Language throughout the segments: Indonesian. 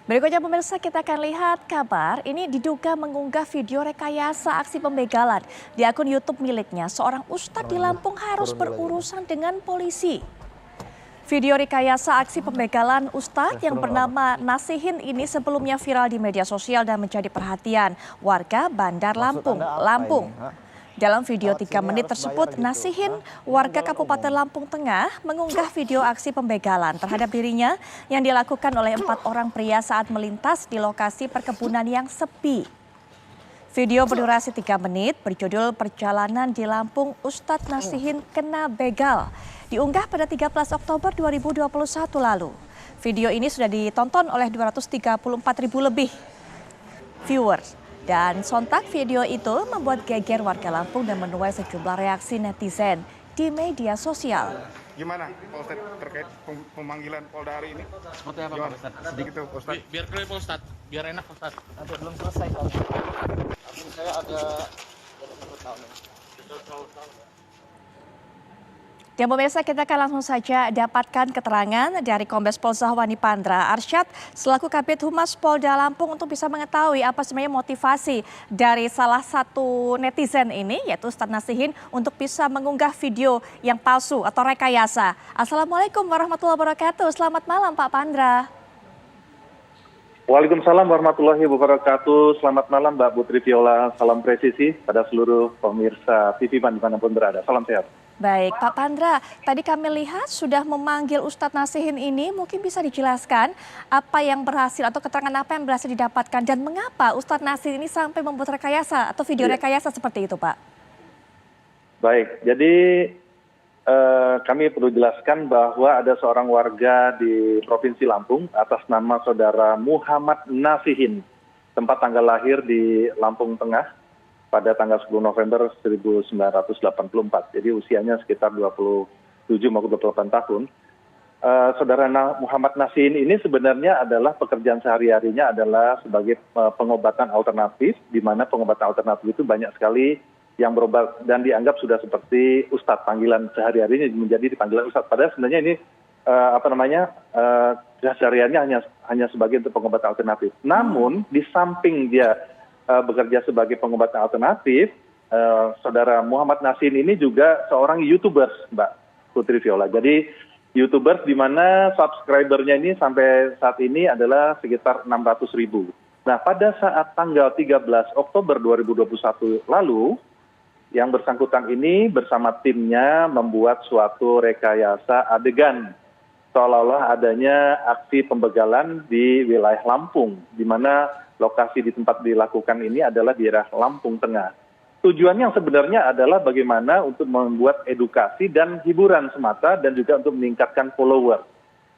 Berikutnya pemirsa kita akan lihat kabar ini diduga mengunggah video rekayasa aksi pembegalan di akun YouTube miliknya. Seorang ustadz di Lampung harus berurusan dengan polisi. Video rekayasa aksi pembegalan ustadz yang bernama Nasihin ini sebelumnya viral di media sosial dan menjadi perhatian warga Bandar Lampung. Dalam video 3 menit tersebut, Nasihin, warga Kabupaten Lampung Tengah, mengunggah video aksi pembegalan terhadap dirinya yang dilakukan oleh 4 orang pria saat melintas di lokasi perkebunan yang sepi. Video berdurasi 3 menit berjudul Perjalanan di Lampung Ustadz Nasihin Kena Begal, diunggah pada 13 Oktober 2021 lalu. Video ini sudah ditonton oleh 234.000 lebih viewers. Dan sontak video itu membuat geger warga Lampung dan menuai sejumlah reaksi netizen di media sosial. Gimana Polsek terkait pemanggilan Polda hari ini? Seperti apa Pak Ustadz? Sedikit tuh Ustadz. Biar clear Pak Ustadz, biar enak Pak Ustadz. Nanti belum selesai Pak. Saya ada tahun. Dan pemirsa kita akan langsung saja dapatkan keterangan dari Kombes Pol Zahwani Pandra Arsyad selaku Kabid Humas Polda Lampung untuk bisa mengetahui apa sebenarnya motivasi dari salah satu netizen ini yaitu Ustadz Nasihin untuk bisa mengunggah video yang palsu atau rekayasa. Assalamualaikum warahmatullahi wabarakatuh. Selamat malam Pak Pandra. Waalaikumsalam warahmatullahi wabarakatuh. Selamat malam Mbak Putri Viola. Salam presisi pada seluruh pemirsa TV dimanapun berada. Salam sehat. Baik, Pak Pandra, tadi kami lihat sudah memanggil Ustadz Nasihin ini, mungkin bisa dijelaskan apa yang berhasil atau keterangan apa yang berhasil didapatkan dan mengapa Ustadz Nasihin ini sampai membuat rekayasa atau video rekayasa seperti itu, Pak? Baik, jadi kami perlu jelaskan bahwa ada seorang warga di Provinsi Lampung atas nama Saudara Muhammad Nasihin, tempat tanggal lahir di Lampung Tengah, pada tanggal 10 November 1984. Jadi usianya sekitar 27 maupun 28 tahun. Saudara Muhammad Nasihin ini sebenarnya adalah pekerjaan sehari-harinya adalah sebagai pengobatan alternatif, di mana pengobatan alternatif itu banyak sekali yang berobat dan dianggap sudah seperti ustadz, panggilan sehari-harinya menjadi dipanggilan ustadz. Padahal sebenarnya ini sehari-harinya hanya sebagai untuk pengobatan alternatif. Namun di samping dia bekerja sebagai pengobatan alternatif, Saudara Muhammad Nasihin ini juga seorang YouTubers, Mbak Putri Viola. Jadi YouTubers di mana subscribernya ini sampai saat ini adalah sekitar 600.000. Nah, pada saat tanggal 13 Oktober 2021 lalu, yang bersangkutan ini bersama timnya membuat suatu rekayasa adegan seolah-olah adanya aksi pembegalan di wilayah Lampung, di mana lokasi di tempat dilakukan ini adalah di daerah Lampung Tengah. Tujuannya yang sebenarnya adalah bagaimana untuk membuat edukasi dan hiburan semata dan juga untuk meningkatkan follower.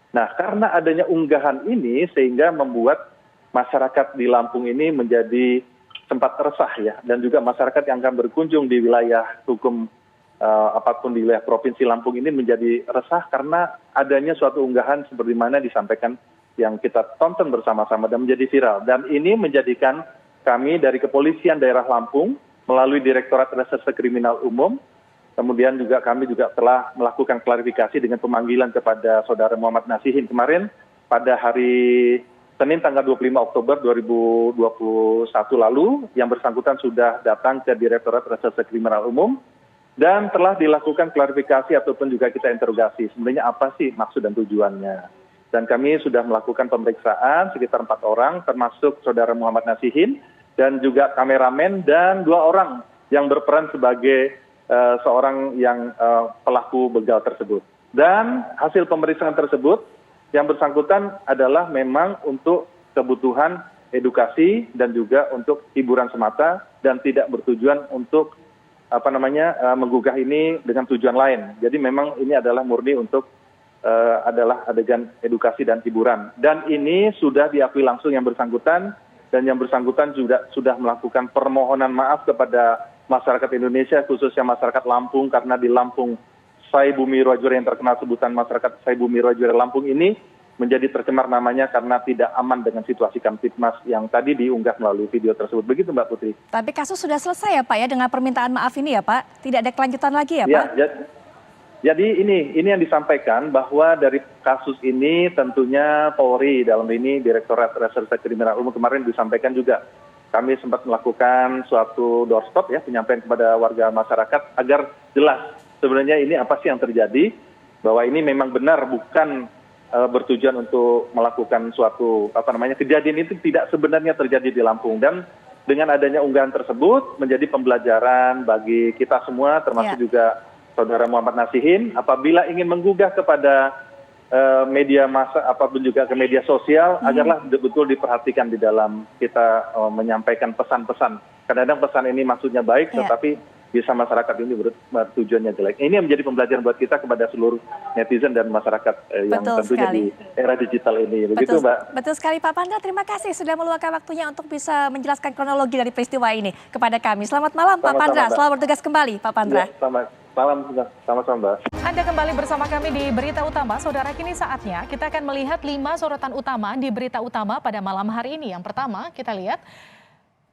Nah, karena adanya unggahan ini sehingga membuat masyarakat di Lampung ini menjadi sempat resah ya, dan juga masyarakat yang akan berkunjung di wilayah hukum apapun di wilayah Provinsi Lampung ini menjadi resah karena adanya suatu unggahan seperti mana disampaikan yang kita tonton bersama-sama dan menjadi viral. Dan ini menjadikan kami dari Kepolisian Daerah Lampung melalui Direktorat Reserse Kriminal Umum, kemudian juga kami juga telah melakukan klarifikasi dengan pemanggilan kepada Saudara Muhammad Nasihin kemarin pada hari Senin tanggal 25 Oktober 2021 lalu, yang bersangkutan sudah datang ke Direktorat Reserse Kriminal Umum dan telah dilakukan klarifikasi ataupun juga kita interogasi sebenarnya apa sih maksud dan tujuannya. Dan kami sudah melakukan pemeriksaan sekitar 4 orang, termasuk Saudara Muhammad Nasihin, dan juga kameramen, dan 2 orang yang berperan sebagai seorang yang pelaku begal tersebut. Dan hasil pemeriksaan tersebut, yang bersangkutan adalah memang untuk kebutuhan edukasi dan juga untuk hiburan semata, dan tidak bertujuan untuk menggugah ini dengan tujuan lain. Jadi memang ini adalah murni untuk adalah adegan edukasi dan hiburan. Dan ini sudah diakui langsung yang bersangkutan, dan yang bersangkutan juga sudah melakukan permohonan maaf kepada masyarakat Indonesia, khususnya masyarakat Lampung, karena di Lampung Sai Bumi Rajure yang terkenal sebutan masyarakat Sai Bumi Rajure Lampung ini menjadi tercemar namanya karena tidak aman dengan situasi Kamtipmas yang tadi diunggah melalui video tersebut. Begitu Mbak Putri. Tapi kasus sudah selesai ya Pak ya dengan permintaan maaf ini ya Pak? Tidak ada kelanjutan lagi ya Pak? Jadi ini yang disampaikan bahwa dari kasus ini tentunya Polri dalam ini Direktorat Reserse Kriminal Umum kemarin disampaikan juga kami sempat melakukan suatu doorstop ya penyampaian kepada warga masyarakat agar jelas sebenarnya ini apa sih yang terjadi, bahwa ini memang benar bukan bertujuan untuk melakukan suatu kejadian itu tidak sebenarnya terjadi di Lampung, dan dengan adanya unggahan tersebut menjadi pembelajaran bagi kita semua termasuk juga Saudara Muhammad Nasihin, apabila ingin menggugah kepada media massa apapun juga ke media sosial, agarlah betul-betul diperhatikan di dalam kita menyampaikan pesan-pesan. Kadang-kadang pesan ini maksudnya baik, tetapi bisa masyarakat ini bertujuannya jelek. Ini yang menjadi pembelajaran buat kita kepada seluruh netizen dan masyarakat yang tentunya di era digital ini. Begitu, Mbak. Betul sekali Pak Pandra, terima kasih sudah meluangkan waktunya untuk bisa menjelaskan kronologi dari peristiwa ini kepada kami. Selamat malam Pak Pandra, selamat bertugas kembali Pak Pandra. Ya, Malam, sama-sama. Anda kembali bersama kami di Berita Utama. Saudara, kini saatnya kita akan melihat 5 sorotan utama di Berita Utama pada malam hari ini. Yang pertama, kita lihat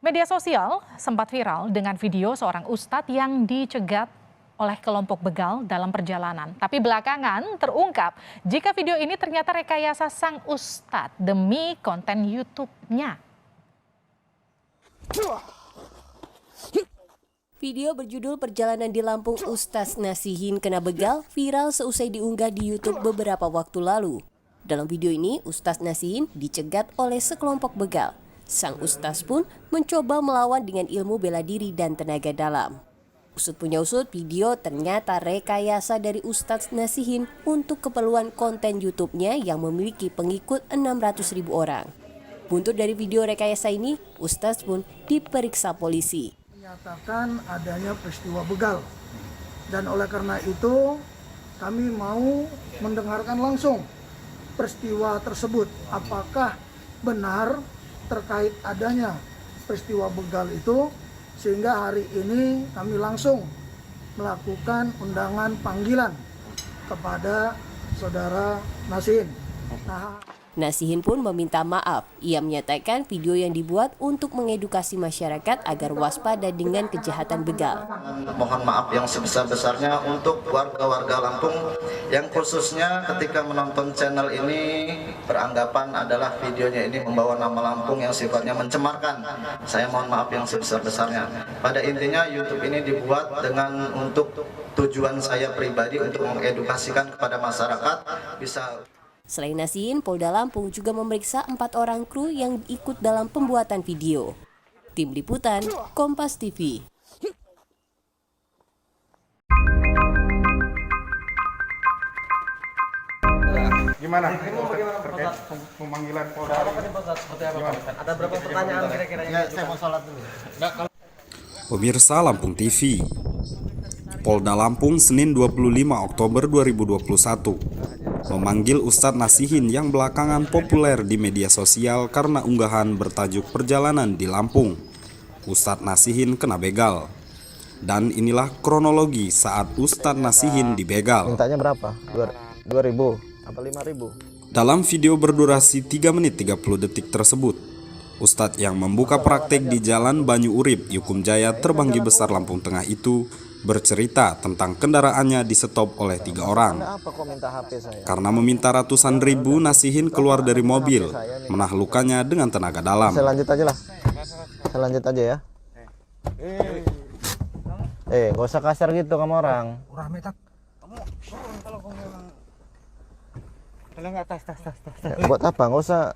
media sosial sempat viral dengan video seorang ustadz yang dicegat oleh kelompok begal dalam perjalanan. Tapi belakangan terungkap jika video ini ternyata rekayasa sang ustadz demi konten YouTube-nya. Video berjudul Perjalanan di Lampung Ustaz Nasihin Kena Begal viral seusai diunggah di YouTube beberapa waktu lalu. Dalam video ini, Ustaz Nasihin dicegat oleh sekelompok begal. Sang ustaz pun mencoba melawan dengan ilmu bela diri dan tenaga dalam. Usut punya usut, video ternyata rekayasa dari Ustaz Nasihin untuk keperluan konten YouTube-nya yang memiliki pengikut 600.000 orang. Buntut dari video rekayasa ini, Ustaz pun diperiksa polisi. Menyatakan adanya peristiwa begal, dan oleh karena itu kami mau mendengarkan langsung peristiwa tersebut, apakah benar terkait adanya peristiwa begal itu, sehingga hari ini kami langsung melakukan undangan panggilan kepada saudara Nasihin. Nasihin pun meminta maaf. Ia menyatakan video yang dibuat untuk mengedukasi masyarakat agar waspada dengan kejahatan begal. Mohon maaf yang sebesar-besarnya untuk warga-warga Lampung yang khususnya ketika menonton channel ini beranggapan adalah videonya ini membawa nama Lampung yang sifatnya mencemarkan. Saya mohon maaf yang sebesar-besarnya. Pada intinya YouTube ini dibuat dengan untuk tujuan saya pribadi untuk mengedukasikan kepada masyarakat bisa. Selain Nasihin, Polda Lampung juga memeriksa 4 orang kru yang ikut dalam pembuatan video. Tim Liputan, Kompas TV. Gimana terkait pemanggilan Polda? Ada berapa pertanyaan kira-kira? Saya mau sholat dulu. Pemirsa Lampung TV, Polda Lampung Senin 25 Oktober 2021 memanggil Ustadz Nasihin yang belakangan populer di media sosial karena unggahan bertajuk Perjalanan di Lampung. Ustadz Nasihin kena begal. Dan inilah kronologi saat Ustadz Nasihin dibegal. Mintanya berapa? 2.000 apa 5.000? Dalam video berdurasi 3 menit 30 detik tersebut, Ustadz yang membuka praktek di Jalan Banyu Urip, Yukum Jaya, Terbanggi Besar, Lampung Tengah itu bercerita tentang kendaraannya disetop oleh 3 orang. Karena meminta ratusan ribu, Nasihin keluar dari mobil, menaklukkannya dengan tenaga dalam. Saya lanjut aja lah. Saya lanjut aja ya. Gak usah kasar gitu kamu orang. Buat apa? Gak usah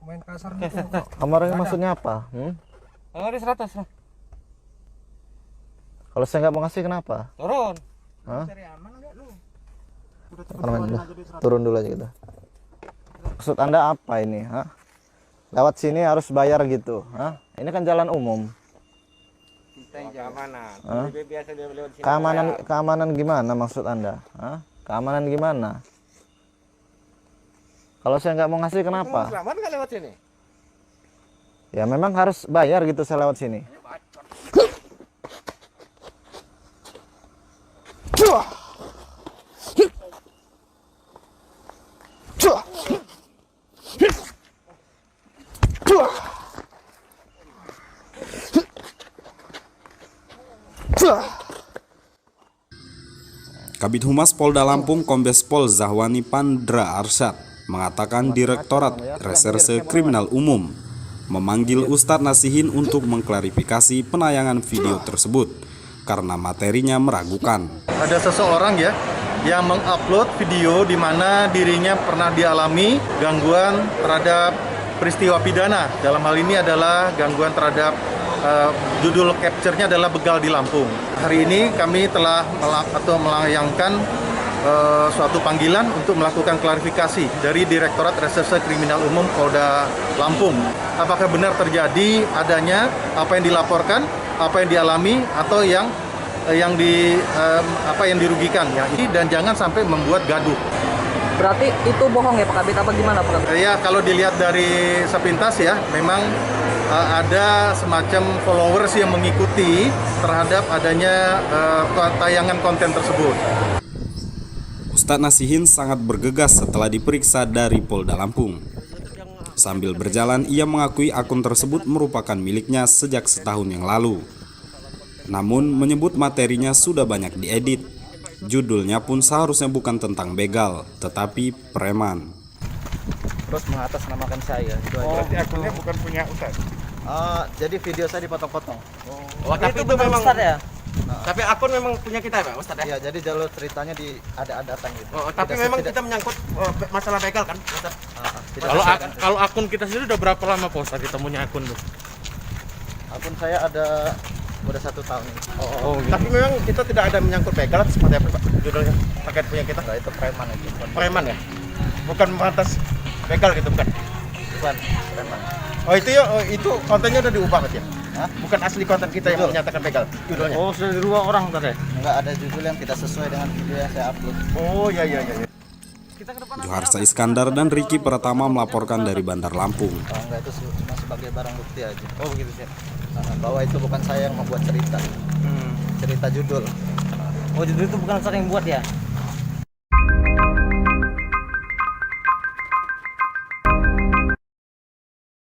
main kasar gitu. Kamu orangnya maksudnya apa? Ada 100 lah. Kalau saya nggak mau ngasih kenapa? Turun. Hah? Turun dulu aja gitu. Maksud Anda apa ini? Hah? Lewat sini harus bayar gitu? Hah? Ini kan jalan umum. Keamanan. Keamanan gimana maksud Anda? Hah? Keamanan gimana? Kalau saya nggak mau ngasih kenapa? Aman nggak lewat sini? Ya memang harus bayar gitu saya lewat sini. Kabid Humas Polda Lampung Kombes Pol Zahwani Pandra Arsyad mengatakan Direktorat Reserse Kriminal Umum memanggil Ustadz Nasihin untuk mengklarifikasi penayangan video tersebut karena materinya meragukan. Ada seseorang ya yang mengupload video di mana dirinya pernah dialami gangguan terhadap peristiwa pidana. Dalam hal ini adalah gangguan terhadap judul capture-nya adalah begal di Lampung. Hari ini kami telah melayangkan suatu panggilan untuk melakukan klarifikasi dari Direktorat Reserse Kriminal Umum Polda Lampung. Apakah benar terjadi adanya apa yang dilaporkan, apa yang dialami atau yang dirugikan ya, dan jangan sampai membuat gaduh. Berarti itu bohong ya Pak Kabit, apa gimana Pak Kabit? Ya, kalau dilihat dari sepintas ya, memang ada semacam followers yang mengikuti terhadap adanya tayangan konten tersebut. Ustadz Nasihin sangat bergegas setelah diperiksa dari Polda Lampung. Sambil berjalan, ia mengakui akun tersebut merupakan miliknya sejak setahun yang lalu. Namun menyebut materinya sudah banyak diedit. Judulnya pun seharusnya bukan tentang begal, tetapi preman. Terus mengatasnamakan saya. Berarti akunnya bukan punya Ustadz? Jadi video saya dipotong-potong. Oh, tapi itu memang Ustadz ya? Tapi akun memang punya kita ya, Ustadz Ya, jadi jalur ceritanya ada-adakan gitu. Tapi memang kita menyangkut masalah begal kan, Ustadz? Kalau akun kita sendiri udah berapa lama Pak Ustadz kita punya akun tuh? akun saya udah 1 tahun ini. Gitu. Tapi memang kita tidak ada menyangkut begal atau seperti apa Pak judulnya terkait punya kita? Nah, itu preman itu. Preman ya? Bukan mengatas begal gitu bukan? Bukan preman. Oh itu ya, itu kontennya udah diubah berarti ya? Bukan asli konten kita yang menyatakan begal judulnya? Oh, sudah dirubah orang tadi? Enggak ada judul yang tidak sesuai dengan video yang saya upload. Oh iya. Joharsa Iskandar dan Riki Pratama melaporkan dari Bandar Lampung. Enggak, itu cuma sebagai barang bukti aja. Oh begitu sih. Bahwa itu bukan saya yang membuat cerita. Cerita judul. Oh, judul itu bukan Ustadz yang buat ya?